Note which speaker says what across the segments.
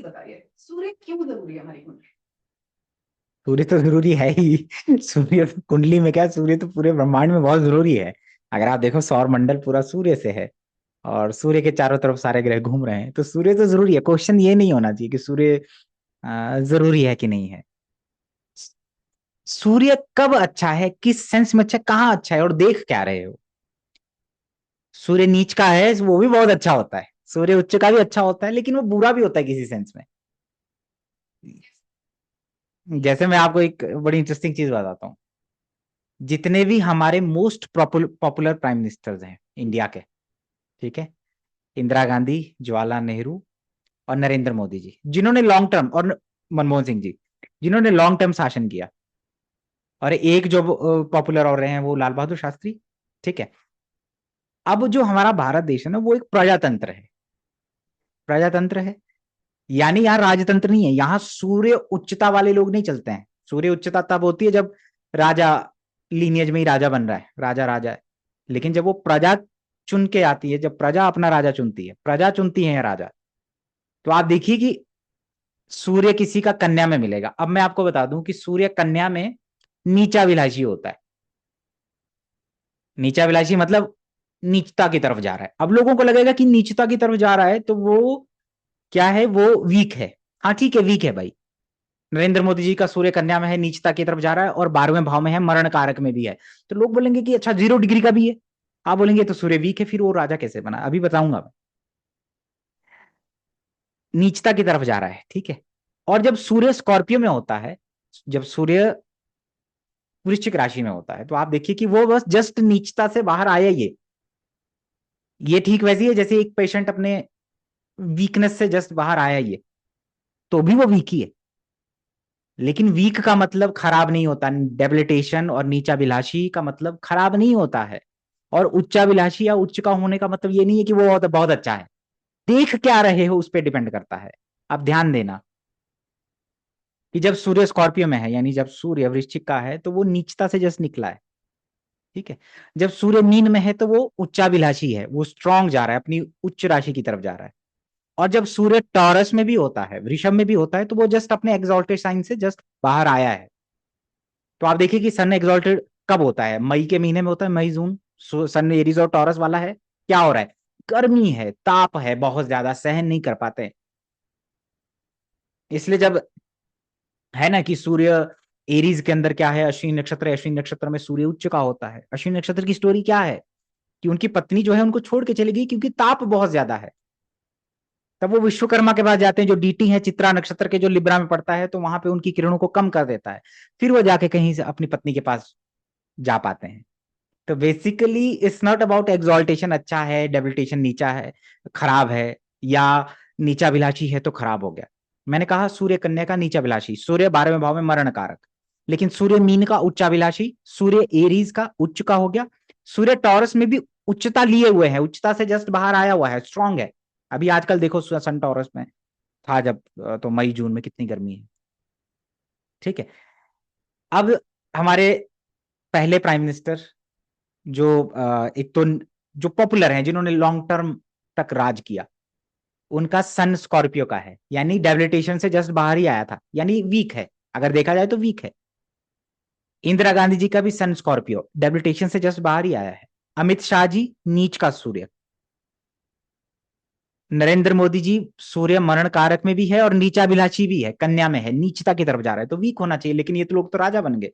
Speaker 1: Please बताइए, सूर्य क्यों जरूरी है हमारी कुंडली?
Speaker 2: सूर्य तो जरूरी है ही। सूर्य तो कुंडली में क्या, सूर्य तो पूरे ब्रह्मांड में बहुत जरूरी है। अगर आप देखो सौर मंडल पूरा सूर्य से है, और सूर्य के चारों तरफ सारे ग्रह घूम रहे हैं, तो सूर्य तो जरूरी है। क्वेश्चन ये नहीं होना चाहिए कि सूर्य जरूरी है कि नहीं है। सूर्य कब अच्छा है, किस सेंस में अच्छा है, कहाँ अच्छा है, और देख क्या रहे हो। सूर्य नीच का है वो भी बहुत अच्छा होता है, सूर्य उच्च का भी अच्छा होता है, लेकिन वो बुरा भी होता है किसी सेंस में। जैसे मैं आपको एक बड़ी इंटरेस्टिंग चीज बताता हूँ। जितने भी हमारे मोस्ट पॉपुलर प्राइम मिनिस्टर्स हैं इंडिया के, ठीक है, इंदिरा गांधी, जवाहरलाल नेहरू और नरेंद्र मोदी जी, जिन्होंने लॉन्ग टर्म, और मनमोहन सिंह जी, जिन्होंने लॉन्ग टर्म शासन किया, और एक जो पॉपुलर और रहे हैं वो लाल बहादुर शास्त्री, ठीक है। अब जो हमारा भारत देश है ना, वो एक प्रजातंत्र है। प्रजातंत्र है यानी यहाँ राजतंत्र नहीं है। यहाँ सूर्य उच्चता वाले लोग नहीं चलते हैं। सूर्य उच्चता तब होती है जब राजा, लीनियज में ही राजा बन रहा है, राजा राजा है। लेकिन जब वो प्रजा चुन के आती है, जब प्रजा अपना राजा चुनती है, प्रजा चुनती है राजा, तो आप देखिए कि सूर्य किसी का कन्या में मिलेगा। अब मैं आपको बता दूं कि सूर्य कन्या में नीचा विलासी होता है। नीचा विलासी मतलब नीचता की तरफ जा रहा है। अब लोगों को लगेगा कि नीचता की तरफ जा रहा है तो वो क्या है, वो वीक है। हाँ ठीक है, वीक है भाई। नरेंद्र मोदी जी का सूर्य कन्या में है, नीचता की तरफ जा रहा है, और 12वें भाव में है, मरण कारक में भी है। तो लोग बोलेंगे कि अच्छा 0 डिग्री का भी है। आप बोलेंगे तो सूर्य वीक है, फिर वो राजा कैसे बना, अभी बताऊंगा मैं। नीचता की तरफ जा रहा है, ठीक है। और जब सूर्य स्कॉर्पियो में होता है, जब सूर्य वृश्चिक राशि में होता है, तो आप देखिए कि वो बस जस्ट नीचता से बाहर आया। ये ठीक वैसी है जैसे एक पेशेंट अपने वीकनेस से जस्ट बाहर आया, ये तो भी वो वीक ही है। लेकिन वीक का मतलब खराब नहीं होता। डेबिलिटेशन और नीचाभिलाषी का मतलब खराब नहीं होता है। और उच्चाभिलाषी या उच्च का होने का मतलब ये नहीं है कि वो बहुत बहुत अच्छा है। देख क्या रहे हो उस पर डिपेंड करता है। आप ध्यान देना कि जब सूर्य स्कॉर्पियो में है, यानी जब सूर्य वृश्चिक का है, तो वो नीचता से जस्ट निकला है, ठीक है। जब सूर्य मीन में है तो वो उच्चाभिलाषी है, वो स्ट्रांग जा रहा है, अपनी उच्च राशि की तरफ जा रहा है। और जब सूर्य टॉरस में भी होता है, वृषभ में भी होता है, तो वो जस्ट अपने एग्जॉल्टेड साइन से जस्ट बाहर आया है। तो आप देखिए कि सन एग्जॉल्टेड कब होता है, मई के महीने में होता है, मई जून। सन एरीज और टॉरस वाला है, क्या हो रहा है, गर्मी है, ताप है, बहुत ज्यादा सहन नहीं कर पाते। इसलिए जब है ना कि सूर्य एरीज के अंदर क्या है, अश्विनी नक्षत्र है, अश्विनी नक्षत्र में सूर्य उच्च का होता है। अश्विनी नक्षत्र की स्टोरी क्या है कि उनकी पत्नी जो है उनको छोड़ के चली गई क्योंकि ताप बहुत ज्यादा है। तब वो विश्वकर्मा के पास जाते हैं, जो डीटी है चित्रा नक्षत्र के, जो लिब्रा में पड़ता है, तो वहां पे उनकी किरणों को कम कर देता है। फिर वो जाके कहीं से अपनी पत्नी के पास जा पाते हैं। तो basically it's not about exaltation अच्छा है, डेबिलिटेशन नीचा है, खराब है, या नीचा विलासी है तो खराब हो गया। मैंने कहा सूर्य कन्या का नीचा विलासी, सूर्य 12वें भाव में मरण कारक। लेकिन सूर्य मीन का उच्चाभिलाषी, सूर्य एरीज का उच्च का हो गया। सूर्य टॉरस में भी उच्चता लिए हुए है, उच्चता से जस्ट बाहर आया हुआ है, स्ट्रांग है। अभी आजकल देखो सन टॉरस में था जब, तो मई जून में कितनी गर्मी है, ठीक है। अब हमारे पहले प्राइम मिनिस्टर जो एक तो जो पॉपुलर हैं, जिन्होंने लॉन्ग टर्म तक राज किया, उनका सन स्कॉर्पियो का है, यानी डेबिलिटेशन से जस्ट बाहर ही आया था, यानी वीक है। अगर देखा जाए तो वीक है। इंदिरा गांधी जी का भी सन स्कॉर्पियो, डेबिलिटेशन से जस्ट बाहर ही आया है। अमित शाह जी नीच का सूर्य। नरेंद्र मोदी जी सूर्य मरण कारक में भी है और नीचाभिलाषी भी है, कन्या में है, नीचता की तरफ जा रहा है, तो वीक होना चाहिए। लेकिन ये तो लोग तो राजा बन गए,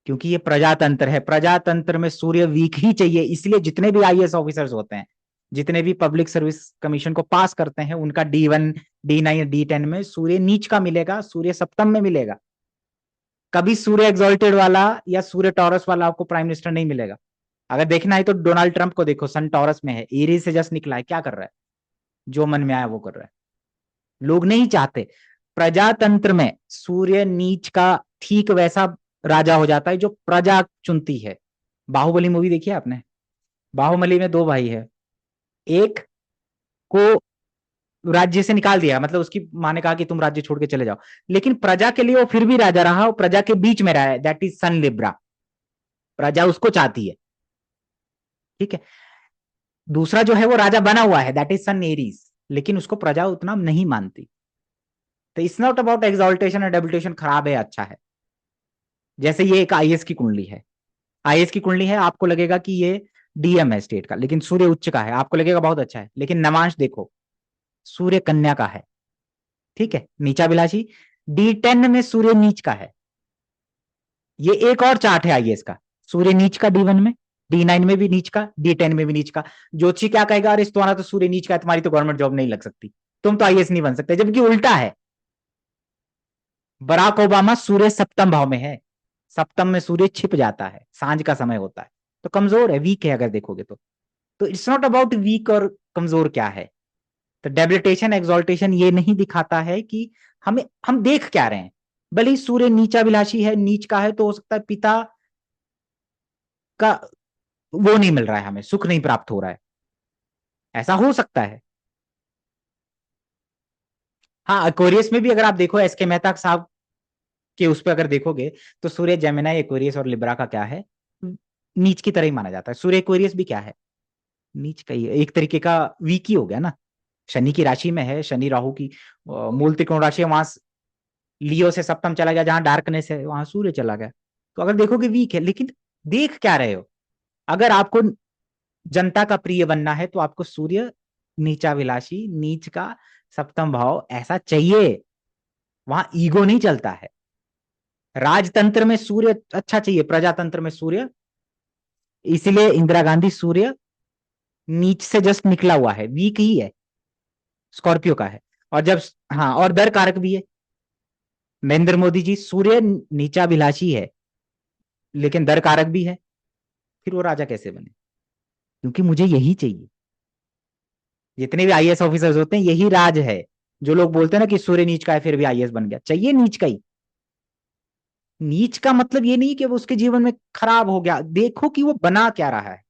Speaker 2: क्योंकि ये प्रजातंत्र है। प्रजातंत्र में सूर्य वीक ही चाहिए। इसलिए जितने भी आईएएस ऑफिसर्स होते हैं, जितने भी पब्लिक सर्विस कमीशन को पास करते हैं, उनका D1, D9, D10 में सूर्य नीच का मिलेगा, सूर्य सप्तम में मिलेगा। कभी सूर्य एग्जॉल्टेड वाला या सूर्य टॉरस वाला आपको प्राइम मिनिस्टर नहीं मिलेगा। अगर देखना है तो डोनाल्ड ट्रंप को देखो, सन टॉरस में है, एरीज से जस्ट निकला है, क्या कर रहा है, जो मन में आया वो कर रहा है। लोग नहीं चाहते। प्रजातंत्र में सूर्य नीच का ठीक वैसा राजा हो जाता है जो प्रजा चुनती है। बाहुबली मूवी देखी है आपने? बाहुबली में दो भाई है, एक को राज्य से निकाल दिया, मतलब उसकी माँ ने कहा कि तुम राज्य छोड़ के चले जाओ, लेकिन प्रजा के लिए वो फिर भी राजा रहा और प्रजा के बीच में रहा है, दैट इज सन लिब्रा। प्रजा उसको चाहती है, ठीक है। दूसरा जो है वो राजा बना हुआ है, दैट इज सन एरीज। लेकिन उसको प्रजा उतना नहीं मानती। तो इट्स नॉट अबाउट एक्सॉल्टेशन और डेबिलिटेशन खराब है अच्छा है। जैसे ये एक आईएएस की कुंडली है, आईएएस की कुंडली है, आपको लगेगा कि ये डीएम है स्टेट का, लेकिन सूर्य उच्च का है, आपको लगेगा बहुत अच्छा है, लेकिन नवांश देखो सूर्य कन्या का है, ठीक है, नीचाभिलाषी, D10 में सूर्य नीच का है। ये एक और चार्ट है आईएएस का, सूर्य नीच का D1 में, D9 में भी नीच का, D10 में भी नीच का। ज्योतिषी क्या कहेगा, अरे तुम्हारा तो सूर्य नीच का है, तुम्हारी तो गवर्नमेंट जॉब नहीं लग सकती, तुम तो आईएएस नहीं बन सकते, जबकि उल्टा है। बराक ओबामा सूर्य सप्तम भाव में है, सप्तम में सूर्य छिप जाता है, सांझ का समय होता है, तो कमजोर है, वीक है अगर देखोगे तो इट्स नॉट अबाउट वीक और कमजोर क्या है। तो डेबिलिटेशन एक्सॉल्टेशन ये नहीं दिखाता है कि हम देख क्या रहे हैं। भले ही सूर्य नीचाभिलाषी है, नीच का है, तो हो सकता है पिता का वो नहीं मिल रहा है, हमें सुख नहीं प्राप्त हो रहा है, ऐसा हो सकता है। हाँ, एक्वेरियस में भी अगर आप देखो एस के मेहता साहब के उस पर अगर देखोगे, तो सूर्य जेमिनी, एक्वेरियस और लिब्रा का क्या है, नीच की तरह ही माना जाता है। सूर्य एक्वेरियस भी क्या है, नीच का ही है, एक तरीके का वीक ही हो गया ना। शनि की राशि में है, शनि राहु की मूल त्रिकोण राशि है, वहां लियो से सप्तम चला गया, जहां डार्कनेस है वहां सूर्य चला गया, तो अगर देखोगे वीक है। लेकिन देख क्या रहे हो, अगर आपको जनता का प्रिय बनना है तो आपको सूर्य नीचा विलासी, नीच का सप्तम भाव ऐसा चाहिए, वहां ईगो नहीं चलता है। राजतंत्र में सूर्य अच्छा चाहिए, प्रजातंत्र में सूर्य, इसलिए इंदिरा गांधी सूर्य नीच से जस्ट निकला हुआ है, वीक ही है, स्कॉर्पियो का है। और जब, हाँ, और दर कारक भी है, नरेंद्र मोदी जी सूर्य नीचाभिलाषी है लेकिन दर कारक भी है, फिर वो राजा कैसे बने? क्योंकि मुझे यही चाहिए। जितने भी आईएएस ऑफिसर्स होते हैं यही राज है। जो लोग बोलते हैं ना कि सूर्य नीच का है फिर भी आईएएस बन गया, चाहिए नीच का ही। नीच का मतलब ये नहीं कि वो उसके जीवन में खराब हो गया, देखो कि वो बना क्या रहा है।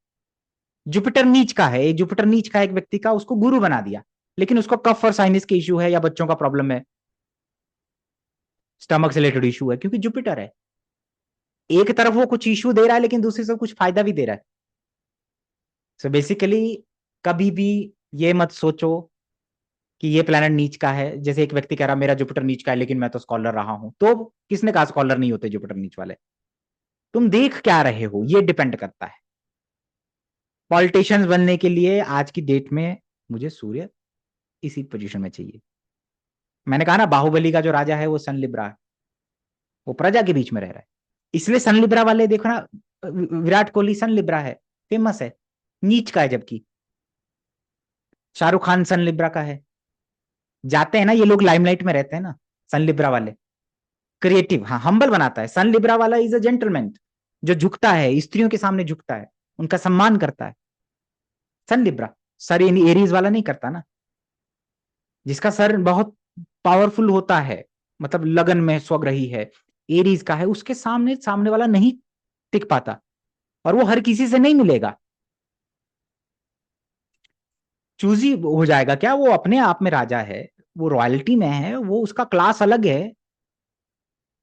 Speaker 2: जुपिटर नीच का है, जुपिटर नीच का एक व्यक्ति का उसको गुरु बना दिया, लेकिन उसको कफ और साइनस के इश्यू है या बच्चों का प्रॉब्लम है, स्टमक से रिलेटेड इशू है, क्योंकि जुपिटर है। एक तरफ वो कुछ इशू दे रहा है लेकिन दूसरी तरफ कुछ फायदा भी दे रहा है। सो बेसिकली कभी भी ये मत सोचो कि ये प्लेनेट नीच का है। जैसे एक व्यक्ति कह रहा मेरा जुपिटर नीच का है लेकिन मैं तो स्कॉलर रहा हूं, तो किसने कहा स्कॉलर नहीं होते जुपिटर नीच वाले? तुम देख क्या रहे हो ये डिपेंड करता है। पॉलिटिशियंस बनने के लिए आज की डेट में मुझे सूर्य इसी पोजीशन में चाहिए। मैंने कहा ना, बाहुबली का जो राजा है वो सन लिब्रा है, वो प्रजा के बीच में रह रहा है, इसलिए सन लिब्रा वाले देखो ना, विराट कोहली सन लिब्रा है, फेमस है, नीच का है, जबकि शाहरुख खान सन लिब्रा का है। जाते हैं ना ये लोग, लाइमलाइट में रहते हैं ना सन लिब्रा वाले, क्रिएटिव, हाँ, हम्बल बनाता है। सन लिब्रा वाला इज अ जेंटलमैन, जो झुकता है, स्त्रियों के सामने झुकता है, उनका सम्मान करता है। सन लिब्रा, सर एरीज वाला नहीं करता ना, जिसका सर बहुत पावरफुल होता है, मतलब लगन में स्वग्रही है, एरीज का है, उसके सामने सामने वाला नहीं टिक पाता, और वो हर किसी से नहीं मिलेगा, चूजी हो जाएगा क्या, वो अपने आप में राजा है, वो रॉयल्टी में है, वो उसका क्लास अलग है।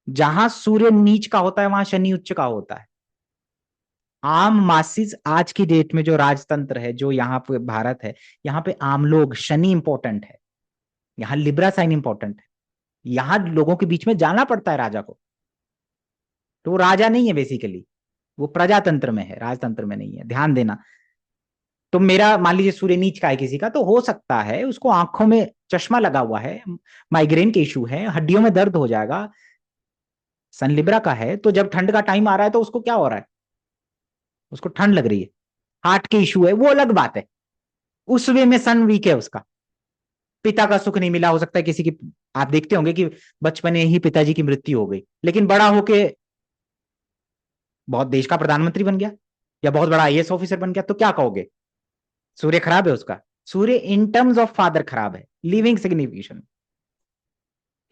Speaker 2: जहां सूर्य नीच का होता है वहां शनि उच्च का होता है। आम मासिस आज की डेट में जो राजतंत्र है, जो यहाँ पे भारत है, यहाँ पे आम लोग, शनि इंपॉर्टेंट है, यहाँ लिब्रा साइन इंपॉर्टेंट है, यहाँ लोगों के बीच में जाना पड़ता है राजा को। तो वो राजा नहीं है बेसिकली, वो प्रजातंत्र में है, राजतंत्र में नहीं है, ध्यान देना। तो मेरा मान लीजिए सूर्य नीच का है किसी का, तो हो सकता है उसको आंखों में चश्मा लगा हुआ है, माइग्रेन के इशू है, हड्डियों में दर्द हो जाएगा। सन लिब्रा का है तो जब ठंड का टाइम आ रहा है तो उसको क्या हो रहा है, उसको ठंड लग रही है, हार्ट के इशू है, वो अलग बात है, उस वे में सन वीक है उसका। पिता का सुख नहीं मिला, हो सकता है किसी की, आप देखते होंगे कि बचपन में ही पिताजी की मृत्यु हो गई, लेकिन बड़ा होके बहुत देश का प्रधानमंत्री बन गया या बहुत बड़ा आईएएस ऑफिसर बन गया, तो क्या कहोगे, सूर्य खराब है उसका? सूर्य इन टर्म्स ऑफ फादर खराब है, लिविंग सिग्निफिकेशन,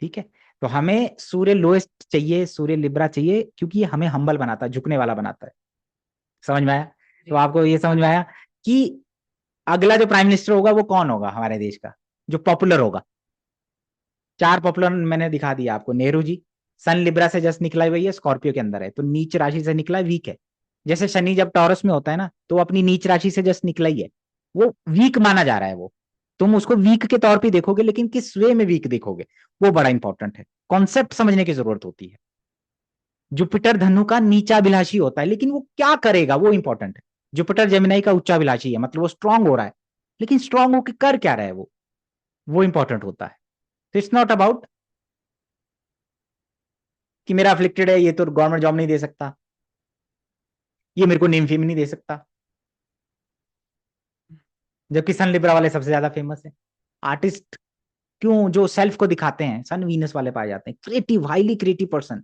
Speaker 2: ठीक है। तो हमें सूर्य लोएस्ट चाहिए, सूर्य लिब्रा चाहिए, क्योंकि ये हमें हम्बल बनाता है, झुकने वाला बनाता है। समझ में आया? तो आपको ये समझ में आया कि अगला जो प्राइम मिनिस्टर होगा वो कौन होगा हमारे देश का, जो पॉपुलर होगा? चार पॉपुलर मैंने दिखा दिया आपको। नेहरू जी सन लिब्रा से जस्ट निकला हुआ है, स्कॉर्पियो के अंदर है, तो नीच राशि से निकला है, वीक है। जैसे शनि जब टॉरस में होता है ना, तो अपनी नीच राशि से जस्ट निकला ही है, वो वीक माना जा रहा है वो, तुम उसको वीक के तौर पे देखोगे, लेकिन किस वे में वीक देखोगे वो बड़ा इंपॉर्टेंट है। कॉन्सेप्ट समझने की जरूरत होती है। जुपिटर धनु का नीचाभिलाषी होता है, लेकिन वो क्या करेगा वो इंपॉर्टेंट है। जुपिटर जेमिनाई का उच्चाभिलाषी है, मतलब वो स्ट्रांग हो रहा है, लेकिन स्ट्रांग होकर कर क्या रहा है वो इंपॉर्टेंट होता है। तो इट्स नॉट अबाउट कि मेरा अफ्लिक्टेड है, ये तो गवर्नमेंट जॉब नहीं दे सकता, ये मेरे को नेम फेम नहीं दे सकता, जबकि सन लिब्रा वाले सबसे ज्यादा फेमस है आर्टिस्ट। क्यों? जो सेल्फ को दिखाते हैं, सन वीनस वाले पाए जाते हैं, क्रिएटिव, हाईली क्रिएटिव पर्सन।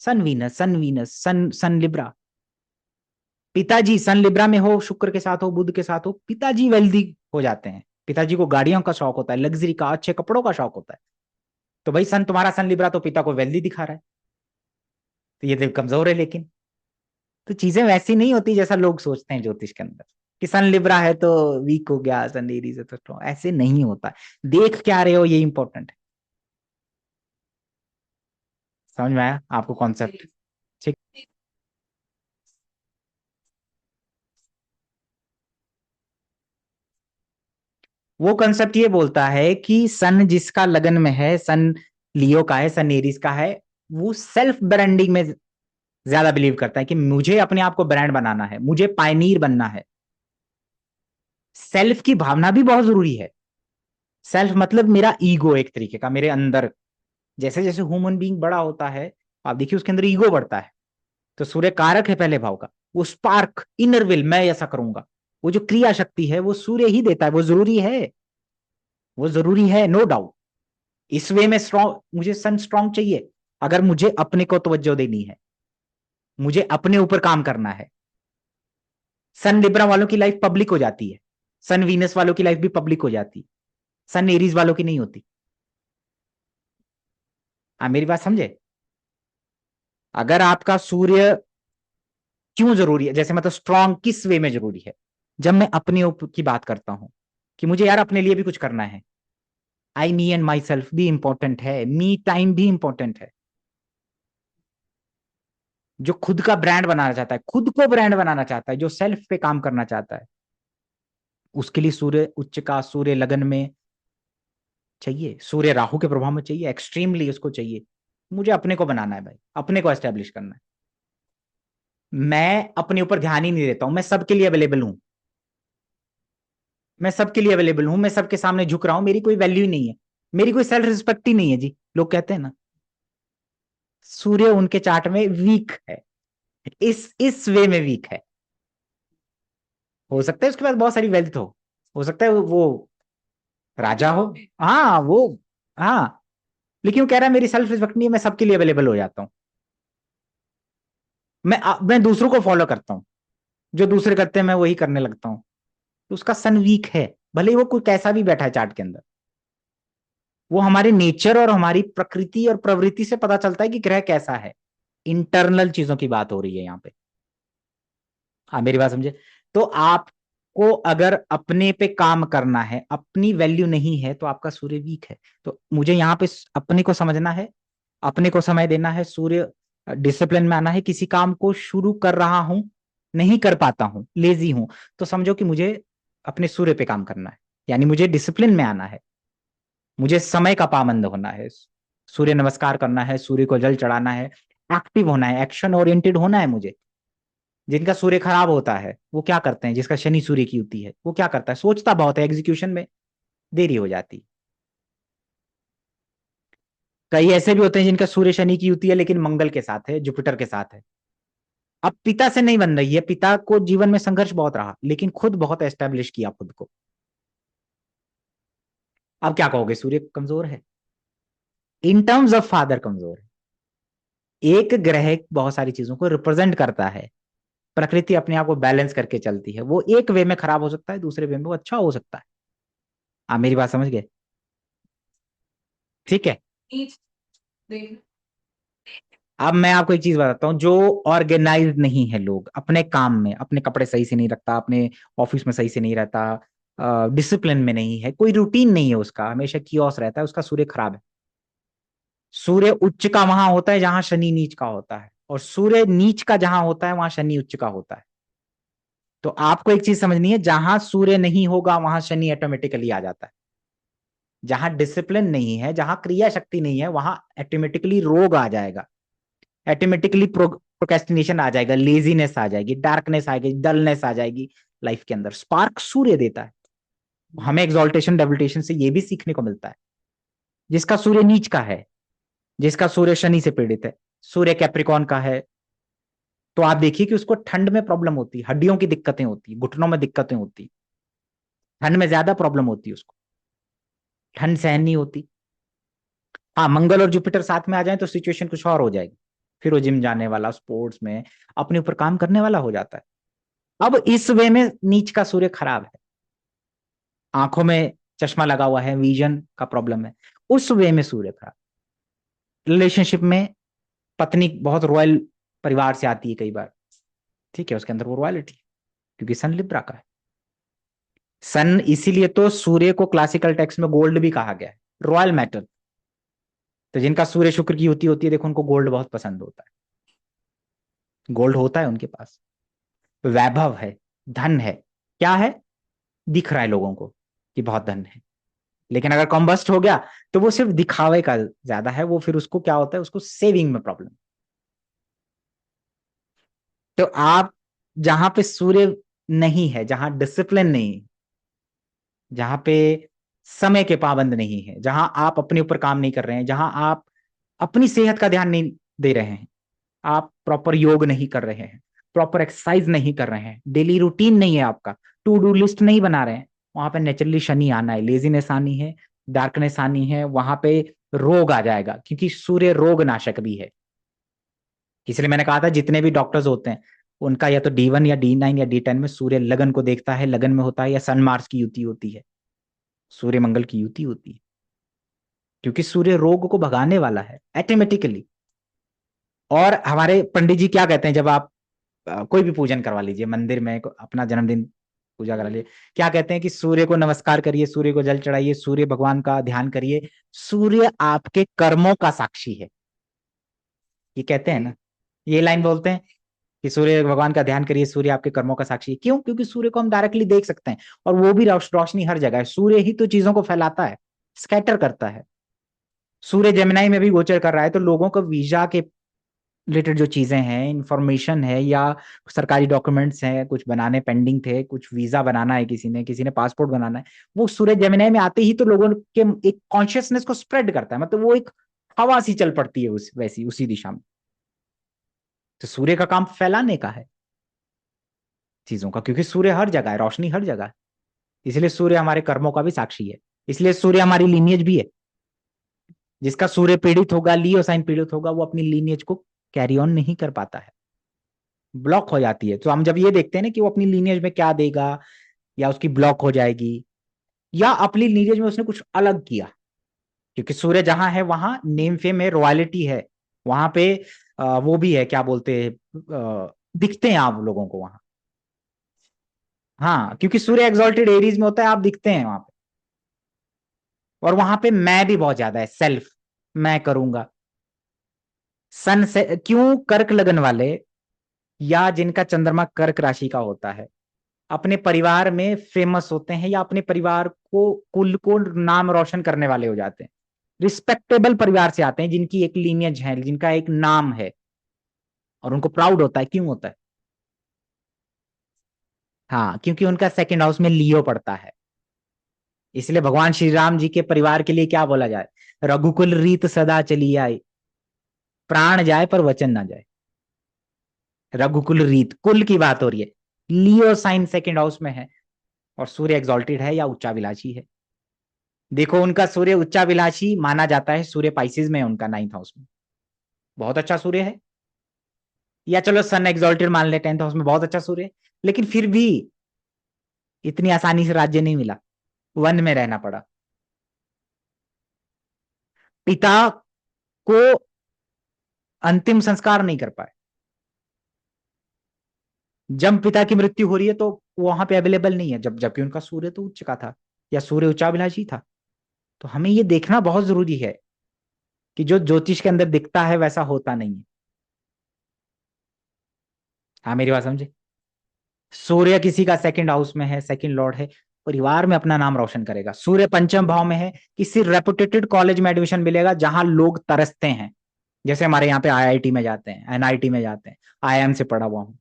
Speaker 2: सन वीनस, सन वीनस, सन सन लिब्रा। पिताजी सन लिब्रा में हो, शुक्र के साथ हो, बुध के साथ हो, पिताजी वेल्दी हो जाते हैं। पिताजी को गाड़ियों का शौक होता है, लग्जरी का, अच्छे कपड़ों का शौक होता है। तो भाई सन तुम्हारा सन लिब्रा तो पिता को वेल्दी दिखा रहा है, तो ये तो कमजोर है। लेकिन तो चीजें वैसी नहीं होती जैसा लोग सोचते हैं ज्योतिष के अंदर, कि सन लिब्रा है तो वीक हो गया, सन एरीज है तो strong। ऐसे नहीं होता। देख क्या रहे हो ये इंपॉर्टेंट है। समझ में आया आपको कॉन्सेप्ट? ठीक। वो कंसेप्ट ये बोलता है कि सन जिसका लगन में है, सन लियो का है, सन एरीज का है, वो सेल्फ ब्रांडिंग में ज्यादा बिलीव करता है कि मुझे अपने आप को ब्रांड बनाना है, मुझे पायनीर बनना है। सेल्फ की भावना भी बहुत जरूरी है। सेल्फ मतलब मेरा ईगो, एक तरीके का मेरे अंदर। जैसे जैसे ह्यूमन बीइंग बड़ा होता है, आप देखिए उसके अंदर ईगो बढ़ता है। तो सूर्य कारक है पहले भाव का। वो स्पार्क, इनर विल, मैं ऐसा करूंगा, वो जो क्रिया शक्ति है वो सूर्य ही देता है। वो जरूरी है, वो जरूरी है, नो डाउट। इस वे में स्ट्रॉन्ग, मुझे सन स्ट्रॉन्ग चाहिए अगर मुझे अपने को तवज्जो देनी है, मुझे अपने ऊपर काम करना है। सन लिब्रा वालों की लाइफ पब्लिक हो जाती है, सन वीनस वालों की लाइफ भी पब्लिक हो जाती है, सन एरीज वालों की नहीं होती। आप मेरी बात समझे? अगर आपका सूर्य क्यों जरूरी है, जैसे मतलब स्ट्रांग किस वे में जरूरी है, जब मैं अपने ऊपर की बात करता हूं कि मुझे यार अपने लिए भी कुछ करना है, आई मी एंड माई सेल्फ भी इंपॉर्टेंट है, मी टाइम भी इंपॉर्टेंट है। जो खुद का ब्रांड बनाना चाहता है, खुद को ब्रांड बनाना चाहता है, जो सेल्फ पे काम करना चाहता है, उसके लिए सूर्य उच्च का, सूर्य लगन में चाहिए, सूर्य राहु के प्रभाव में चाहिए, एक्सट्रीमली उसको चाहिए। मुझे अपने को बनाना है भाई, अपने को एस्टेब्लिश करना है। मैं अपने ऊपर ध्यान ही नहीं देता हूं, मैं सबके लिए अवेलेबल हूं, मैं सबके लिए अवेलेबल हूं, मैं सबके सामने झुक रहा हूं, मेरी कोई वैल्यू ही नहीं है, मेरी कोई सेल्फ रिस्पेक्ट ही नहीं है जी, लोग कहते हैं ना। सूर्य उनके चार्ट में वीक है, इस वे में वीक है। हो सकता है उसके पास बहुत सारी वेल्थ हो सकता है वो राजा हो, हाँ वो, हाँ, लेकिन वो कह रहा है मेरी सेल्फ रिस्पेक्ट नहीं है, मैं सबके लिए अवेलेबल हो जाता हूँ। मैं दूसरों को फॉलो करता हूँ, जो दूसरे करते हैं मैं वही करने लगता हूँ। तो उसका सन वीक है, भले ही वो कोई कैसा भी बैठा है चार्ट के अंदर। वो हमारे नेचर और हमारी प्रकृति और प्रवृत्ति से पता चलता है कि ग्रह कैसा है। इंटरनल चीजों की बात हो रही है यहाँ पे। हाँ मेरी बात समझे? तो आपको अगर अपने पे काम करना है, अपनी वैल्यू नहीं है, तो आपका सूर्य वीक है। तो मुझे यहाँ पे अपने को समझना है, अपने को समय देना है, सूर्य डिसिप्लिन में आना है। किसी काम को शुरू कर रहा हूं, नहीं कर पाता हूं, लेजी हूं, तो समझो कि मुझे अपने सूर्य पे काम करना है, यानी मुझे डिसिप्लिन में आना है, मुझे समय का पाबंद होना है, सूर्य नमस्कार करना है, सूर्य को जल चढ़ाना है, एक्टिव होना है, एक्शन ओरिएंटेड होना है मुझे। जिनका सूर्य खराब होता है वो क्या करते हैं, जिसका शनि सूर्य की युति है वो क्या करता है, सोचता बहुत है, एग्जीक्यूशन में देरी हो जाती। कई ऐसे भी होते हैं जिनका सूर्य शनि की युति है लेकिन मंगल के साथ है, जुपिटर के साथ है। अब पिता से नहीं बन रही है, पिता को जीवन में संघर्ष बहुत रहा, लेकिन खुद बहुत एस्टेब्लिश किया खुद को। अब क्या कहोगे, सूर्य कमजोर है, इन टर्म्स ऑफ फादर कमजोर है। एक ग्रह बहुत सारी चीजों को रिप्रेजेंट करता है, प्रकृति अपने आप को बैलेंस करके चलती है। वो एक वे में खराब हो सकता है, दूसरे वे में वो अच्छा हो सकता है। आप मेरी बात समझ गए? ठीक है।
Speaker 1: देख।
Speaker 2: अब मैं आपको एक चीज बताता हूँ, जो ऑर्गेनाइज नहीं है, लोग अपने काम में अपने कपड़े सही से नहीं रखता, अपने ऑफिस में सही से नहीं रहता, डिसिप्लिन में नहीं है, कोई रूटीन नहीं है उसका, हमेशा कियोस रहता है, उसका सूर्य खराब है। सूर्य उच्च का वहां होता है जहां शनि नीच का होता है, और सूर्य नीच का जहां होता है वहां शनि उच्च का होता है। तो आपको एक चीज समझनी है, जहां सूर्य नहीं होगा वहां शनि ऑटोमेटिकली आ जाता है। जहां डिसिप्लिन नहीं है, जहां क्रिया शक्ति नहीं है, वहां ऑटोमेटिकली रोग आ जाएगा, ऑटोमेटिकली प्रोक्रेस्टिनेशन आ जाएगा, लेजीनेस आ जाएगी, डार्कनेस आ जाएगी, डलनेस आ जाएगी लाइफ के अंदर। स्पार्क सूर्य देता है हमें। एक्सॉल्टेशन डेबिलिटेशन से ये भी सीखने को मिलता है। जिसका सूर्य नीच का है, जिसका सूर्य शनि से पीड़ित है, सूर्य कैप्रिकॉन का है, तो आप देखिए कि उसको ठंड में प्रॉब्लम होती है, हड्डियों की दिक्कतें होती, घुटनों में दिक्कतें होती, ठंड में ज्यादा प्रॉब्लम होती है उसको, ठंड सहन नहीं होती। हाँ, मंगल और जुपिटर साथ में आ जाए तो सिचुएशन कुछ और हो जाएगी, फिर वो जिम जाने वाला, स्पोर्ट्स में अपने ऊपर काम करने वाला हो जाता है। अब इस वे में नीच का सूर्य खराब है, आंखों में चश्मा लगा हुआ है, विजन का प्रॉब्लम है, उस वे में सूर्य खराब। रिलेशनशिप में पत्नी बहुत रॉयल परिवार से आती है कई बार, ठीक है, उसके अंदर वो रॉयलिटी, क्योंकि सन लिब्रा का है। सन इसीलिए तो सूर्य को क्लासिकल टेक्स्ट में गोल्ड भी कहा गया है, रॉयल मेटल। तो जिनका सूर्य शुक्र की युति होती है, देखो उनको गोल्ड बहुत पसंद होता है, गोल्ड होता है उनके पास, वैभव है, धन है, क्या है, दिख रहा है लोगों को कि बहुत धन है। लेकिन अगर कॉम्बस्ट हो गया तो वो सिर्फ दिखावे का ज्यादा है, वो फिर उसको क्या होता है, उसको सेविंग में प्रॉब्लम। तो आप जहां पे सूर्य नहीं है, जहां डिसिप्लिन नहीं है, जहां पे समय के पाबंद नहीं है, जहां आप अपने ऊपर काम नहीं कर रहे हैं, जहां आप अपनी सेहत का ध्यान नहीं दे रहे हैं, आप प्रॉपर योग नहीं कर रहे हैं, प्रॉपर एक्सरसाइज नहीं कर रहे हैं, डेली रूटीन नहीं है आपका, टू डू लिस्ट नहीं बना रहे हैं, वहां पे नेचुरली शनि आना है, लेजीनेस आनी है, डार्कनेस आनी है, वहां पे रोग आ जाएगा, क्योंकि सूर्य रोग नाशक भी है। इसलिए मैंने कहा था जितने भी डॉक्टर्स होते हैं उनका या तो D1 या D9 या D10 में सूर्य लगन को देखता है, लगन में होता है, या सन मार्स की युति होती है, सूर्य मंगल की युति होती है, क्योंकि सूर्य रोग को भगाने वाला है ऑटोमेटिकली। और हमारे पंडित जी क्या कहते हैं, जब आप कोई भी पूजन करवा लीजिए मंदिर में, अपना जन्मदिन पूजा करा लीजिए, क्या कहते हैं कि सूर्य को नमस्कार करिए, सूर्य को जल चढ़ाइए, सूर्य भगवान का ध्यान करिए, सूर्य आपके कर्मों का साक्षी है। ये कहते हैं ना, ये लाइन बोलते हैं कि सूर्य भगवान का ध्यान करिए, सूर्य आपके कर्मों का साक्षी है। क्यों? क्योंकि सूर्य को हम डायरेक्टली देख सकते हैं, और वो भी रोशनी हर जगह है, सूर्य ही तो चीजों को फैलाता है, स्कैटर करता है। सूर्य जेमिनाई में भी गोचर कर रहा है, तो लोगों को वीजा के रिलेटेड जो चीजें हैं, इंफॉर्मेशन है, या सरकारी डॉक्यूमेंट्स हैं, कुछ बनाने पेंडिंग थे, कुछ वीजा बनाना है, किसी ने पासपोर्ट बनाना है, वो सूर्य जेमिनाई में आते ही तो लोगों के एक कॉन्शियसनेस को स्प्रेड करता है, मतलब वो एक हवा सी चल पड़ती है उस वैसी उसी दिशा में। तो सूर्य का काम फैलाने का है चीजों का, क्योंकि सूर्य हर जगह है, रोशनी हर जगह है, इसलिए सूर्य हमारे कर्मों का भी साक्षी है, इसलिए सूर्य हमारी लीनियज भी है। जिसका सूर्य पीड़ित होगा, लियो साइन पीड़ित होगा, वो अपनी लीनियज को कैरी ऑन नहीं कर पाता है, ब्लॉक हो जाती है। तो हम जब ये देखते हैं ना कि वो अपनी लीनियज में क्या देगा, या उसकी ब्लॉक हो जाएगी, या अपनी लीनियज में उसने कुछ अलग किया, क्योंकि सूर्य जहां है वहां नेम फेम है, रॉयलिटी है, वहां पे वो भी है, क्या बोलते हैं, दिखते हैं आप लोगों को वहां। हाँ, क्योंकि सूर्य एक्सॉल्टेड एरीज में होता है, आप दिखते हैं वहां पे, और वहां पे मैं भी बहुत ज्यादा है, सेल्फ, मैं करूंगा। सन से क्यों कर्क लगन वाले, या जिनका चंद्रमा कर्क राशि का होता है, अपने परिवार में फेमस होते हैं, या अपने परिवार को, कुल को नाम रोशन करने वाले हो जाते हैं, रिस्पेक्टेबल परिवार से आते हैं, जिनकी एक लीनियज है, जिनका एक नाम है, और उनको प्राउड होता है। क्यों होता है? हाँ, क्योंकि उनका सेकंड हाउस में लियो पड़ता है। इसलिए भगवान श्री राम जी के परिवार के लिए क्या बोला जाए, रघुकुल रीत सदा चली आए, प्राण जाए पर वचन ना जाए। रघुकुल रीत, कुल की बात हो रही है, लियो साइन सेकंड हाउस में है, और सूर्य एक्सॉल्टेड है या उच्चाभिलाषी है। देखो उनका सूर्य उच्चाभिलाषी माना जाता है, सूर्य पाइसिस में है उनका 9th हाउस में, बहुत अच्छा सूर्य है। या चलो सन एक्सॉल्टेड मान ले 10th हाउस में, बहुत अच्छा सूर्य है, लेकिन फिर भी इतनी आसानी से राज्य नहीं मिला, वन में रहना पड़ा। पिता को अंतिम संस्कार नहीं कर पाए, जब पिता की मृत्यु हो रही है तो वहां पे अवेलेबल नहीं है, जबकि उनका सूर्य तो उच्च का था, या सूर्य उच्चाभिलाषी था। तो हमें ये देखना बहुत जरूरी है कि जो ज्योतिष के अंदर दिखता है वैसा होता नहीं है। हाँ, मेरी बात समझे। सूर्य किसी का सेकंड हाउस में है, सेकंड लॉर्ड है, परिवार में अपना नाम रोशन करेगा। सूर्य पंचम भाव में है, किसी रेपुटेटेड कॉलेज में एडमिशन मिलेगा जहां लोग तरसते हैं, जैसे हमारे यहाँ पे आईआईटी में जाते हैं, एनआईटी में जाते हैं, आईआईएम से पढ़ा हुआ हूं।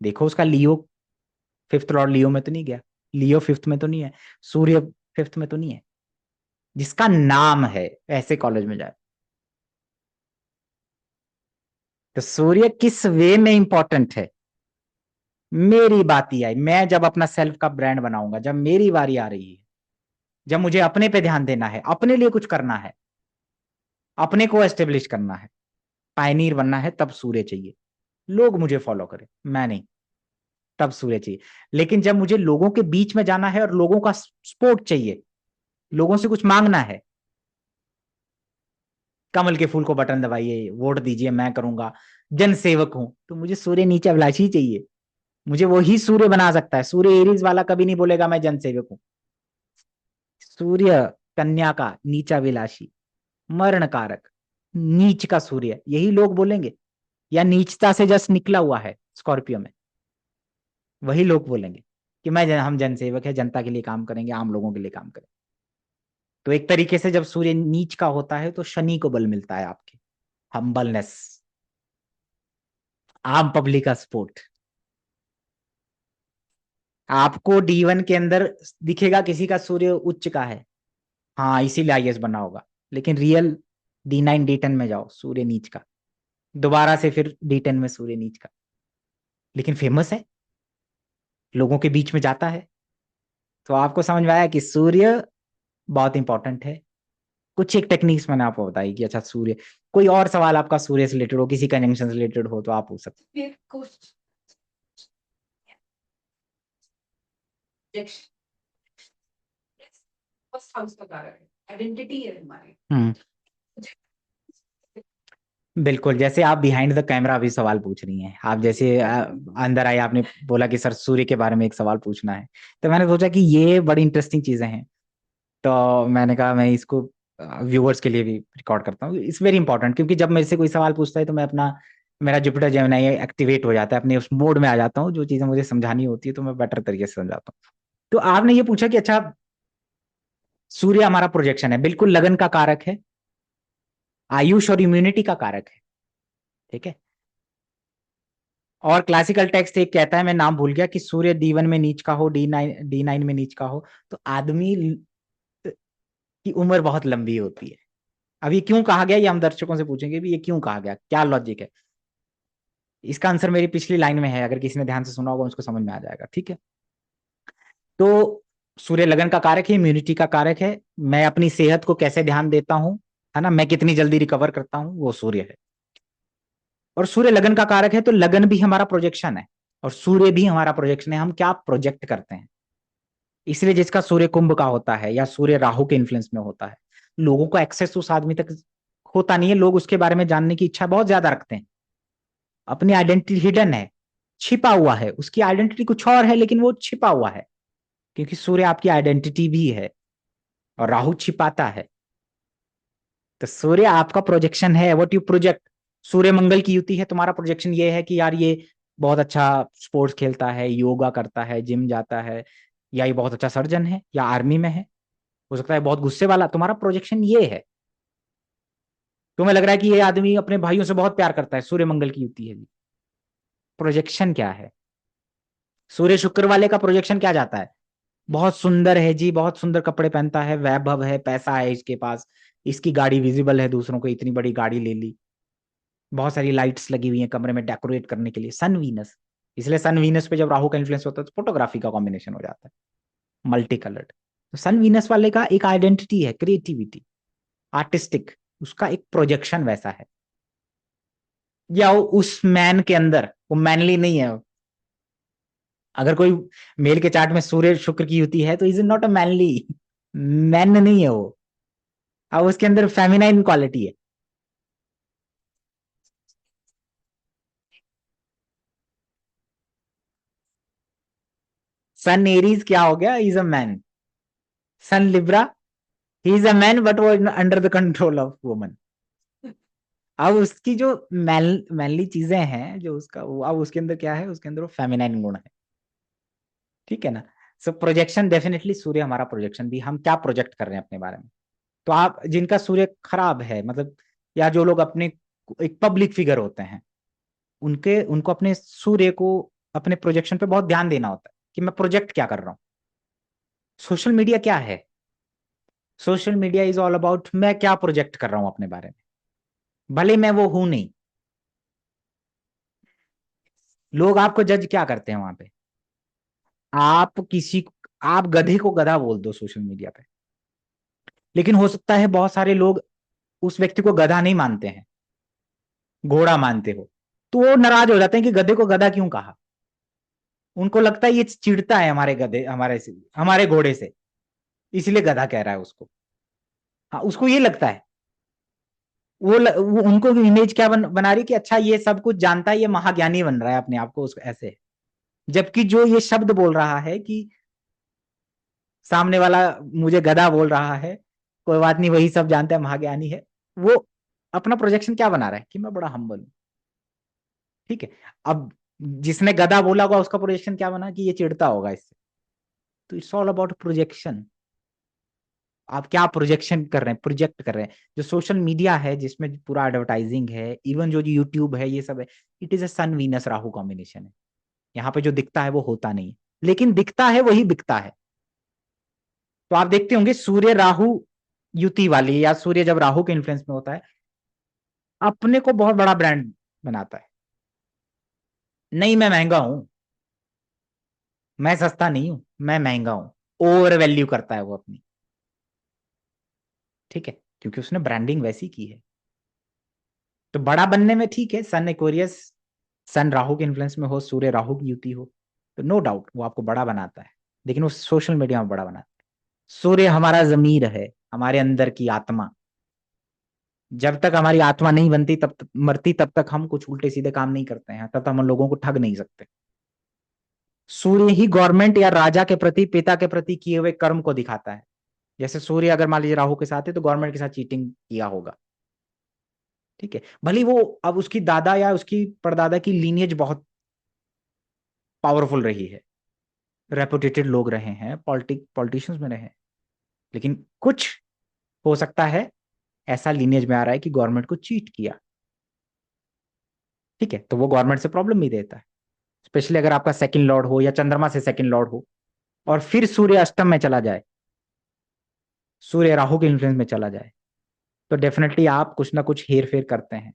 Speaker 2: देखो उसका लियो, फिफ्थ लॉर्ड लियो में तो नहीं गया, लियो फिफ्थ में तो नहीं है, सूर्य फिफ्थ में तो नहीं है, जिसका नाम है ऐसे कॉलेज में जाए। तो सूर्य किस वे में इंपॉर्टेंट है? मेरी बात ही आई, मैं जब अपना सेल्फ का ब्रांड बनाऊंगा, जब मेरी बारी आ रही है, जब मुझे अपने पे ध्यान देना है, अपने लिए कुछ करना है, अपने को एस्टेब्लिश करना है, पायनीर बनना है, तब सूर्य चाहिए। लोग मुझे फॉलो करें, मैं नहीं, तब सूर्य चाहिए। लेकिन जब मुझे लोगों के बीच में जाना है और लोगों का सपोर्ट चाहिए, लोगों से कुछ मांगना है, कमल के फूल को बटन दबाइए, वोट दीजिए, मैं करूंगा, जन सेवक हूं, तो मुझे सूर्य नीचे अभिलाषी चाहिए। मुझे वही सूर्य बना सकता है। सूर्य एरीज वाला कभी नहीं बोलेगा मैं जन सेवक हूं। सूर्य कन्या का नीचा विलासी, मरण कारक, नीच का सूर्य, यही लोग बोलेंगे। या नीचता से जस्ट निकला हुआ है स्कॉर्पियो में, वही लोग बोलेंगे कि हम जनसेवक है, जनता के लिए काम करेंगे, आम लोगों के लिए काम करेंगे। तो एक तरीके से जब सूर्य नीच का होता है तो शनि को बल मिलता है आपके, हम्बलनेस, आम पब्लिक का सपोर्ट। आपको D1 के अंदर दिखेगा किसी का सूर्य उच्च का है, हाँ इसीलिए आईएएस बना होगा, लेकिन रियल D9 D10 में जाओ, सूर्य नीच का, दोबारा से फिर D10 में सूर्य नीच का, लेकिन फेमस है, लोगों के बीच में जाता है। तो आपको समझ में आया कि सूर्य बहुत इंपॉर्टेंट है। कुछ एक टेक्निक्स मैंने आपको बताई कि अच्छा सूर्य, कोई और सवाल आपका सूर्य से रिलेटेड हो, किसी कंजंक्शन से रिलेटेड हो, तो आप पूछ सकते
Speaker 1: फिर कुछ फर्स्ट हाउस का कारक है, आइडेंटिटी है हमारी।
Speaker 2: हैं। बिल्कुल, जैसे आप बिहाइंड द कैमरा भी सवाल पूछ रही हैं, आप जैसे अंदर आए, आपने बोला कि सर सूर्य के बारे में एक सवाल पूछना है, तो मैंने सोचा कि ये बड़ी इंटरेस्टिंग चीजें हैं, तो मैंने कहा मैं इसको व्यूअर्स के लिए भी रिकॉर्ड करता हूँ। इट्स वेरी इंपॉर्टेंट, क्योंकि जब मेरे से कोई सवाल पूछता है तो मैं अपना, मेरा जुपिटर जेमिनी एक्टिवेट हो जाता है, अपने उस मोड में आ जाता हूँ, जो चीजें मुझे समझानी होती है तो मैं बेटर तरीके से समझाता हूँ। तो आपने ये पूछा कि अच्छा सूर्य हमारा प्रोजेक्शन है, बिल्कुल लगन का कारक है, आयुष और इम्यूनिटी का कारक है, ठीक है। और क्लासिकल टेक्स्ट एक कहता है, मैं नाम भूल गया, कि सूर्य D1 में नीच का हो, D9 में नीच का हो, तो आदमी की उम्र बहुत लंबी होती है। अब ये क्यों कहा गया, ये हम दर्शकों से पूछेंगे भी, ये क्यों कहा गया, क्या लॉजिक है। इसका आंसर मेरी पिछली लाइन में है, अगर किसी ने ध्यान से सुना होगा उसको समझ में आ जाएगा, ठीक है। तो सूर्य लगन का कारक है, इम्यूनिटी का कारक है, मैं अपनी सेहत को कैसे ध्यान देता हूं, है ना, मैं कितनी जल्दी रिकवर करता हूं, वो सूर्य है। और सूर्य लगन का कारक है, तो लगन भी हमारा प्रोजेक्शन है, और सूर्य भी हमारा प्रोजेक्शन है, हम क्या प्रोजेक्ट करते हैं। इसलिए जिसका सूर्य कुंभ का होता है या सूर्य राहु के इन्फ्लुएंस में होता है, लोगों को एक्सेस उस आदमी तक होता नहीं है, लोग उसके बारे में जानने की इच्छा बहुत ज्यादा रखते हैं। अपनी आइडेंटिटी हिडन है, छिपा हुआ है, उसकी आइडेंटिटी कुछ और है, लेकिन वो छिपा हुआ है, क्योंकि सूर्य आपकी आइडेंटिटी भी है और राहु छिपाता है। तो सूर्य आपका प्रोजेक्शन है, व्हाट यू प्रोजेक्ट। सूर्य मंगल की युति है, तुम्हारा प्रोजेक्शन ये है कि यार ये बहुत अच्छा स्पोर्ट्स खेलता है, योगा करता है, जिम जाता है, या ये बहुत अच्छा सर्जन है, या आर्मी में है, हो सकता है बहुत गुस्से वाला, तुम्हारा प्रोजेक्शन ये है। तुम्हें लग रहा है कि ये आदमी अपने भाइयों से बहुत प्यार करता है, सूर्य मंगल की युति है जी, प्रोजेक्शन क्या है। सूर्य शुक्र वाले का प्रोजेक्शन क्या जाता है, बहुत सुंदर है जी, बहुत सुंदर कपड़े पहनता है, वैभव है, पैसा है इसके पास, इसकी गाड़ी विजिबल है दूसरों को, इतनी बड़ी गाड़ी ले ली, बहुत सारी लाइट्स लगी हुई हैं कमरे में डेकोरेट करने के लिए, सन वीनस। इसलिए सन वीनस पे जब राहु का इन्फ्लुएंस होता है तो फोटोग्राफी का कॉम्बिनेशन हो जाता है, मल्टी कलर्ड। तो सन वीनस वाले का एक आइडेंटिटी है, क्रिएटिविटी, आर्टिस्टिक, उसका एक प्रोजेक्शन वैसा है। या उस मैन के अंदर वो मैनली नहीं है। अगर कोई मेल के चार्ट में सूर्य शुक्र की युति है तो is not a manly, man नहीं है वो, अब उसके अंदर फेमिनाइन क्वालिटी है। सन एरीज क्या हो गया, is a man. Sun Libra, he is a man but वो under the control of woman. अब उसकी जो मैनली चीजें हैं जो उसका अब उसके अंदर क्या है, उसके अंदर वो फेमिनाइन गुण है, ठीक है ना। सो प्रोजेक्शन डेफिनेटली, सूर्य हमारा प्रोजेक्शन भी, हम क्या प्रोजेक्ट कर रहे हैं अपने बारे में। तो आप जिनका सूर्य खराब है, मतलब या जो लोग अपने एक पब्लिक फिगर होते हैं, उनके उनको अपने सूर्य को अपने प्रोजेक्शन पे बहुत ध्यान देना होता है कि मैं प्रोजेक्ट क्या कर रहा हूँ। सोशल मीडिया क्या है? Social media is all about मैं क्या प्रोजेक्ट कर रहा हूं अपने बारे में, भले मैं वो हूं नहीं। लोग आपको जज क्या करते हैं वहां पे? आप किसी आप गधे को गधा बोल दो सोशल मीडिया पे, लेकिन हो सकता है बहुत सारे लोग उस व्यक्ति को गधा नहीं मानते हैं, घोड़ा मानते हो, तो वो नाराज हो जाते हैं कि गधे को गधा क्यों कहा। उनको लगता है ये चिढ़ता है हमारे गधे, हमारे घोड़े से, इसलिए गधा कह रहा है उसको। हाँ, उसको ये लगता है, वो उनको इमेज क्या बना रही कि अच्छा ये सब कुछ जानता है, ये महाज्ञानी बन रहा है अपने आप को, उसको ऐसे। जबकि जो ये शब्द बोल रहा है कि सामने वाला मुझे गधा बोल रहा है, कोई बात नहीं, वही सब जानता है, महाज्ञानी है, वो अपना प्रोजेक्शन क्या बना रहा है कि मैं बड़ा हम्बल हूं। ठीक है। अब जिसने गधा बोला होगा उसका प्रोजेक्शन क्या बना कि ये चिढ़ता होगा इससे। तो इट्स ऑल अबाउट प्रोजेक्शन। आप क्या प्रोजेक्शन कर रहे हैं, प्रोजेक्ट कर रहे हैं। जो सोशल मीडिया है जिसमें पूरा एडवर्टाइजिंग है, इवन जो यूट्यूब है, ये सब है, it is a sun Venus Rahu combination है। यहाँ पे जो दिखता है वो होता नहीं है, लेकिन दिखता है वही बिकता है। तो आप देखते होंगे सूर्य राहु युति वाली, या सूर्य जब राहु के इन्फ्लुएंस में होता है, अपने को बहुत बड़ा ब्रांड बनाता है। नहीं मैं महंगा हूं, मैं सस्ता नहीं हूं, मैं महंगा हूं, ओवर वैल्यू करता है वो अपनी। ठीक है, क्योंकि उसने ब्रांडिंग वैसी की है। तो बड़ा बनने में ठीक है, सन एक्वेरियस, सन राहु के इन्फ्लुएंस में हो, सूर्य राहु की युति हो, तो नो डाउट वो आपको बड़ा बनाता है, लेकिन वो सोशल मीडिया में बड़ा बनाता है। सूर्य हमारा जमीर है, हमारे अंदर की आत्मा। जब तक हमारी आत्मा नहीं बनती, तब तक मरती, तब तक हम कुछ उल्टे सीधे काम नहीं करते हैं, तब तक हम लोगों को ठग नहीं सकते। सूर्य ही गवर्नमेंट या राजा के प्रति, पिता के प्रति किए हुए कर्म को दिखाता है। जैसे सूर्य अगर मान लीजिए राहु के साथ है, तो गवर्नमेंट के साथ चीटिंग किया होगा। ठीक है, भले वो अब उसकी दादा या उसकी परदादा की लीनियज बहुत पावरफुल रही है, रेपुटेटेड लोग रहे हैं, पॉलिटिशियंस में रहे हैं, लेकिन कुछ हो सकता है ऐसा लीनियज में आ रहा है कि गवर्नमेंट को चीट किया। ठीक है, तो वो गवर्नमेंट से प्रॉब्लम भी देता है, स्पेशली अगर आपका सेकंड लॉर्ड हो या चंद्रमा से सेकंड लॉर्ड हो, और फिर सूर्य अष्टम में चला जाए, सूर्य राहु के इन्फ्लुएंस में चला जाए, तो डेफिनेटली आप कुछ ना कुछ हेर फेर करते हैं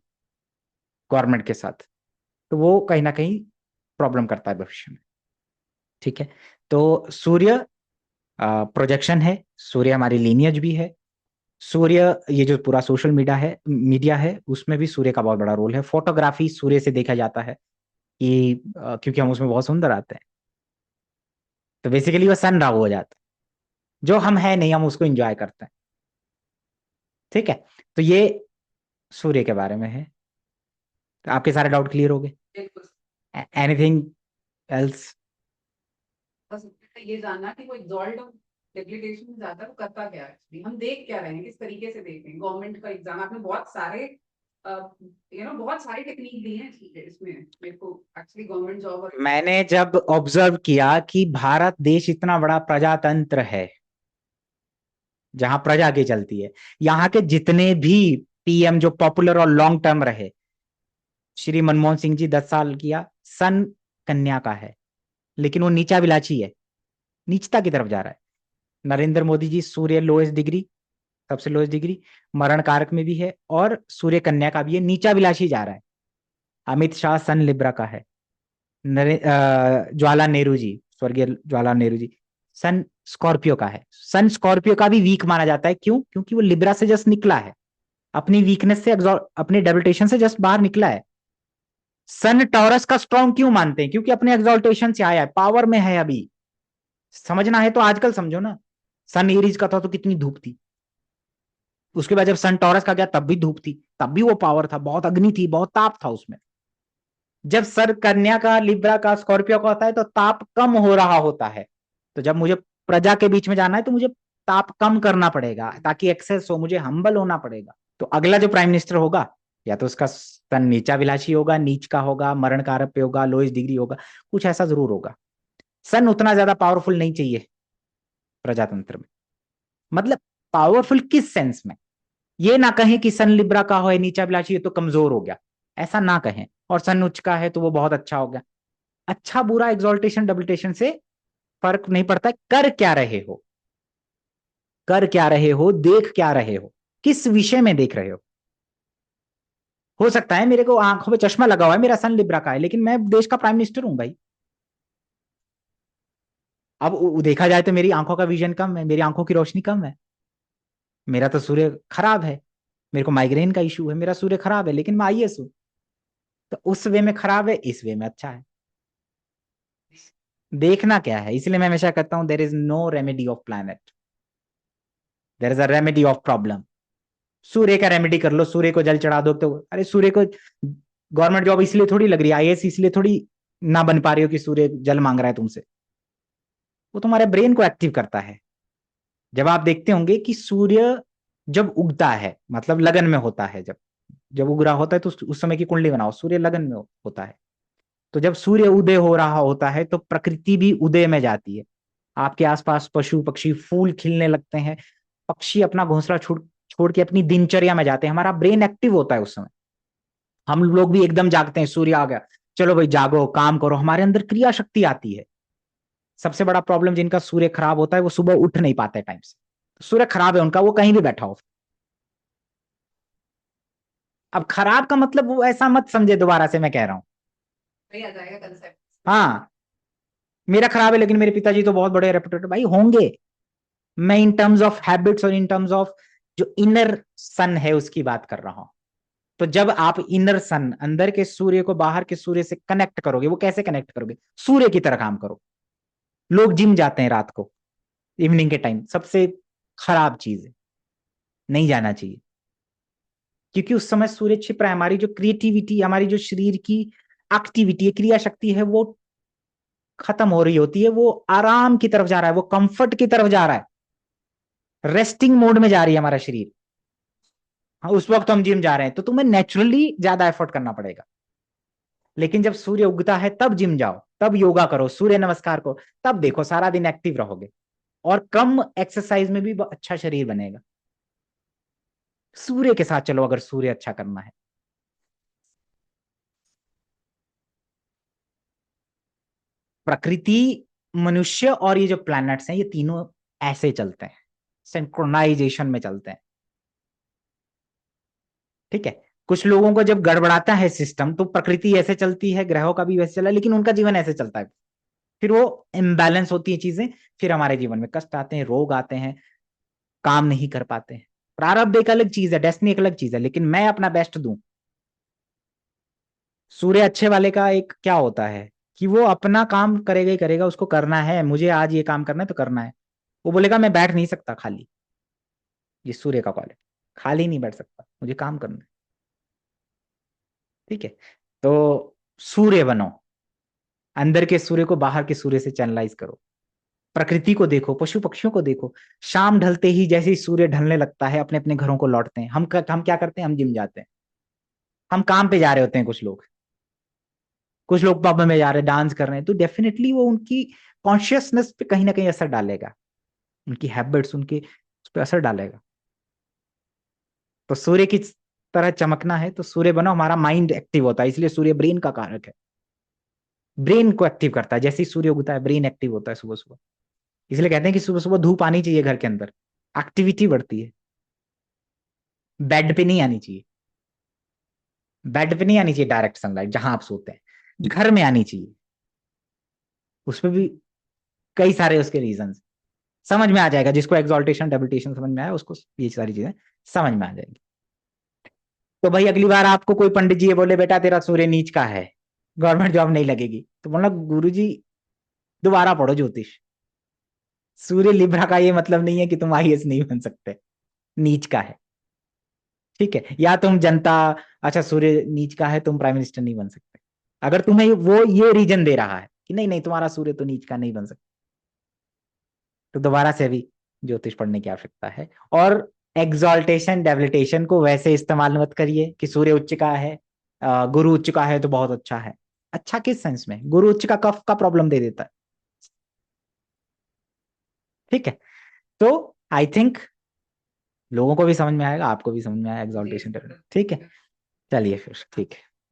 Speaker 2: गवर्नमेंट के साथ, तो वो कहीं ना कहीं प्रॉब्लम करता है भविष्य में। ठीक है, तो सूर्य प्रोजेक्शन है, सूर्य हमारी लीनियज भी है। सूर्य, ये जो पूरा सोशल मीडिया है उसमें भी सूर्य का बहुत बड़ा रोल है। फोटोग्राफी सूर्य से देखा जाता है कि क्योंकि हम उसमें बहुत सुंदर आते हैं, तो बेसिकली वो सन राहु हो जाता है, जो हम है नहीं, हम उसको एंजॉय करते हैं। ठीक है, तो ये सूर्य के बारे में है। तो आपके सारे डाउट क्लियर हो गए?
Speaker 1: बिल्कुल।
Speaker 2: Anything else?
Speaker 1: बस ये जानना कि वो एग्जॉल्ट और डेबिलिटेशन में जाता है, वो करता क्या है actually? हम देख क्या रहे हैं, किस तरीके से देख रहे हैं। गवर्नमेंट का एग्जाम, आपने बहुत सारे बहुत सारी टेक्निक दी है इसमें मेरे को एक्चुअली गवर्नमेंट जॉब। और
Speaker 2: मैंने जब ऑब्जर्व किया कि भारत देश इतना बड़ा प्रजातंत्र है जहां प्रजा की चलती है, यहाँ के जितने भी पीएम जो पॉपुलर और लॉन्ग टर्म रहे, श्री मनमोहन सिंह जी 10 साल किया, सन कन्या का है, लेकिन वो नीचा विलाची है, नीचता की तरफ जा रहा है। नरेंद्र मोदी जी सूर्य लोएस्ट डिग्री, सबसे लोएस्ट डिग्री, मरण कारक में भी है, और सूर्य कन्या का भी है, नीचा विलासी जा रहा है। अमित शाह सन लिब्रा का है। ज्वाला नेहरू जी, स्वर्गीय ज्वाला नेहरू जी, सन स्कॉर्पियो का है। सन स्कॉर्पियो का भी वीक माना जाता है, क्यों? क्योंकि वो लिब्रा से जस्ट निकला है, अपनी वीकनेस से, अपने डेबिलिटेशन से जस्ट बाहर निकला है। सन टॉरस का स्ट्रॉन्ग क्यों मानते हैं? क्योंकि अपने एक्सॉल्टेशन से आया है, पावर में है अभी। समझना है तो आजकल समझो ना, सन एरीज का था तो कितनी धूप थी, उसके बाद जब सन टॉरस का गया तब भी धूप थी, तब भी वो पावर था, बहुत अग्नि थी, बहुत ताप था उसमें। जब सर कन्या का, लिब्रा का, स्कॉर्पियो का होता है तो ताप कम हो रहा होता है। तो जब मुझे प्रजा के बीच में जाना है तो मुझे ताप कम करना पड़ेगा, ताकि एक्सेस हो, मुझे हम्बल होना पड़ेगा। तो अगला जो प्राइम मिनिस्टर होगा, या तो उसका सन नीचा विलासी होगा, नीच का होगा, मरण कारक पे होगा, लोएस्ट डिग्री होगा, कुछ ऐसा जरूर होगा। सन उतना ज्यादा पावरफुल नहीं चाहिए प्रजातंत्र में। मतलब पावरफुल किस सेंस में, ये ना कहें कि सन लिब्रा का हो नीचा अभिलाषी ये तो कमजोर हो गया, ऐसा ना कहें, और सन उच्च का है तो वो बहुत अच्छा हो गया। अच्छा बुरा एक्सॉल्टेशन डबिलिटेशन से फर्क नहीं पड़ता, कर क्या रहे हो, कर क्या रहे हो, देख क्या रहे हो, किस विषय में देख रहे हो सकता है मेरे को आंखों पे चश्मा लगा हुआ है, मेरा सन लिब्रा का है, लेकिन मैं देश का प्राइम मिनिस्टर हूं भाई। अब देखा जाए तो मेरी आंखों का विजन कम है, मेरी आंखों की रोशनी कम है, मेरा तो सूर्य खराब है, मेरे को माइग्रेन का इशू है, मेरा सूर्य खराब है, लेकिन मैं आईएएस हूं। तो उस वे में खराब है, इस वे में अच्छा है। देखना क्या है, इसलिए मैं हमेशा कहता हूं there is no remedy of planet, there is a remedy of problem. सूर्य का रेमेडी कर लो, सूर्य को जल चढ़ा दो, तो अरे सूर्य को गवर्नमेंट जॉब इसलिए थोड़ी लग रही है, आईएएस इसलिए थोड़ी ना बन पा रही हो कि सूर्य जल मांग रहा है तुमसे, वो तुम्हारे ब्रेन को एक्टिव करता है। जब आप देखते होंगे कि सूर्य जब उगता है मतलब लगन में होता है, जब जब उग रहा होता है तो उस समय की कुंडली बनाओ, सूर्य लगन में होता है। तो जब सूर्य उदय हो रहा होता है तो प्रकृति भी उदय में जाती है, आपके आसपास पशु पक्षी फूल खिलने लगते हैं, पक्षी अपना घोंसला छोड़ छोड़ के अपनी दिनचर्या में जाते हैं, हमारा ब्रेन एक्टिव होता है उस समय। हम लोग भी एकदम जागते हैं, सूर्य आ गया, चलो भाई जागो काम करो, हमारे अंदर क्रिया शक्ति आती है। सबसे बड़ा प्रॉब्लम जिनका सूर्य खराब होता है वो सुबह उठ नहीं पाते टाइम से, सूर्य खराब है उनका, वो कहीं भी बैठा हो। अब खराब का मतलब वो ऐसा मत समझे, दोबारा से मैं कह रहा हूं।
Speaker 1: वही आ जाएगा कंसेप्ट।
Speaker 2: हाँ, मेरा खराब है लेकिन मेरे पिताजी तो बहुत बड़े रेपुटेड भाई होंगे। मैं इन टर्म्स ऑफ हैबिट्स और इन टर्म्स ऑफ जो इनर सन है उसकी बात कर रहा हूं। तो जब आप इनर सन अंदर के सूर्य को बाहर के सूर्य से कनेक्ट करोगे, वो कैसे कनेक्ट करोगे, सूर्य की तरह काम करो। लोग जिम जाते हैं रात को, इवनिंग के टाइम, सबसे खराब चीज है, नहीं जाना चाहिए, क्योंकि उस समय सूर्य छिप रहा है, हमारी जो क्रिएटिविटी, हमारी जो शरीर की एक्टिविटी है, क्रिया शक्ति है, वो खत्म हो रही होती है, वो आराम की तरफ जा रहा है, वो कंफर्ट की तरफ जा रहा है, रेस्टिंग मोड में जा रही है हमारा शरीर। हाँ, उस वक्त हम जिम जा रहे हैं तो तुम्हें नेचुरली ज्यादा एफर्ट करना पड़ेगा, लेकिन जब सूर्य उगता है तब जिम जाओ, तब योगा करो, सूर्य नमस्कार करो, तब देखो सारा दिन एक्टिव रहोगे, और कम एक्सरसाइज में भी अच्छा शरीर बनेगा। सूर्य के साथ चलो अगर सूर्य अच्छा करना है। प्रकृति, मनुष्य और ये जो प्लैनेट्स हैं ये तीनों ऐसे चलते हैं, सिंक्रोनाइजेशन में चलते हैं। ठीक है, कुछ लोगों को जब गड़बड़ाता है सिस्टम तो प्रकृति ऐसे चलती है, ग्रहों का भी वैसे चला, लेकिन उनका जीवन ऐसे चलता है, फिर वो इम्बैलेंस होती है चीजें, फिर हमारे जीवन में कष्ट आते हैं, रोग आते हैं, काम नहीं कर पाते हैं। प्रारब्ध एक अलग चीज है, डेस्टिनी एक अलग चीज है, लेकिन मैं अपना बेस्ट दूं। सूर्य अच्छे वाले का एक क्या होता है कि वो अपना काम करेगा ही करेगा, उसको करना है, मुझे आज ये काम करना है तो करना है, वो बोलेगा मैं बैठ नहीं सकता खाली। ये सूर्य का कॉल है, खाली नहीं बैठ सकता, मुझे काम करना है। ठीक है, तो सूर्य बनो, अंदर के सूर्य को बाहर के सूर्य से चैनलाइज करो, प्रकृति को देखो, पशु पक्षियों को देखो। शाम ढलते ही जैसे ही सूर्य ढलने लगता है अपने अपने घरों को लौटते हैं, हम क्या करते हैं, हम जिम जाते हैं, हम काम पे जा रहे होते हैं, कुछ लोग पब में जा रहे हैं, डांस कर रहे हैं, तो डेफिनेटली वो उनकी कॉन्शियसनेस पे कहीं ना कहीं असर डालेगा, उनकी हैबिट्स उनके उस पर असर डालेगा। तो सूर्य की तरह चमकना है तो सूर्य बनो, हमारा माइंड एक्टिव होता है, इसलिए सूर्य ब्रेन का कारक है, ब्रेन को एक्टिव करता है, जैसे ही सूर्य उगता है ब्रेन एक्टिव होता है सुबह सुबह। इसलिए कहते हैं कि सुबह सुबह धूप आनी चाहिए घर के अंदर, एक्टिविटी बढ़ती है। बेड पे नहीं आनी चाहिए, बेड पे नहीं आनी चाहिए डायरेक्ट सनलाइट, जहां आप सोते हैं घर में आनी चाहिए, उसमें भी कई सारे उसके रीजन समझ में आ जाएगा, जिसको एक्सॉल्टेशन डेबिलिटेशन समझ में आया उसको ये सारी चीजें समझ में आ जाएगी। तो भाई अगली बार आपको कोई पंडित जी ये बोले बेटा तेरा सूर्य नीच का है, गवर्नमेंट जॉब नहीं लगेगी, तो बोलना गुरु जी दोबारा पढ़ो ज्योतिष, सूर्य लिब्रा का ये मतलब नहीं है कि तुम आईएएस नहीं बन सकते, नीच का है। ठीक है, या तुम जनता, अच्छा सूर्य नीच का है तुम प्राइम मिनिस्टर नहीं बन सकते, अगर तुम्हें वो ये रीजन दे रहा है कि नहीं नहीं तुम्हारा सूर्य तो नीच का नहीं बन सकता, तो दोबारा से भी ज्योतिष पढ़ने की आवश्यकता है। और एग्जॉल्टेशन डेबिलिटेशन को वैसे इस्तेमाल मत करिए कि सूर्य उच्च का है, गुरु उच्च का है तो बहुत अच्छा है। अच्छा किस सेंस में, गुरु उच्च का कफ का प्रॉब्लम दे देता है, ठीक है, तो आई थिंक लोगों को भी समझ में आएगा, आपको भी समझ में आएगा
Speaker 1: जी
Speaker 2: एग्जॉल्टेशन। ठीक है, चलिए फिर ठीक है।